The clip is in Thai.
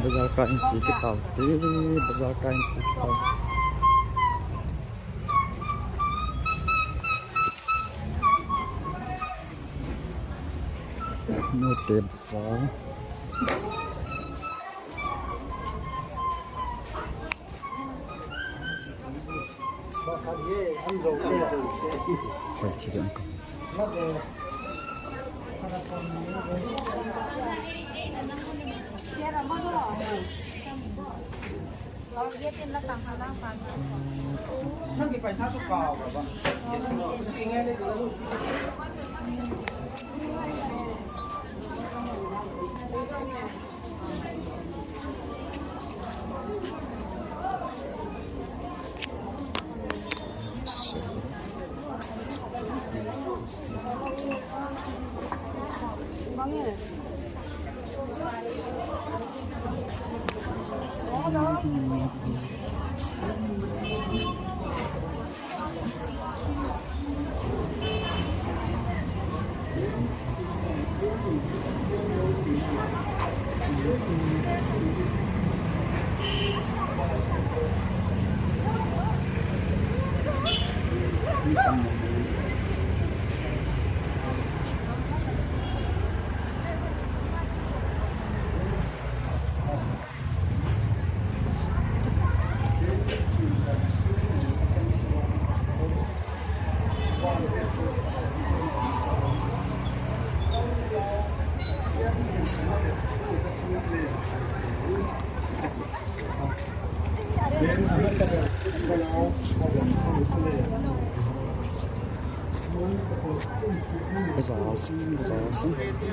बाजार का इंची किताब बाजार का इंची किताब मोटे बाजार ठीक है अंकलเราเรียกเป็นละต่างทางด้านฟันนั่งกินไปชาสุกเปล่าแบบว่ากินง่ายได้เลยลูกบ้างเนี่ย बाजार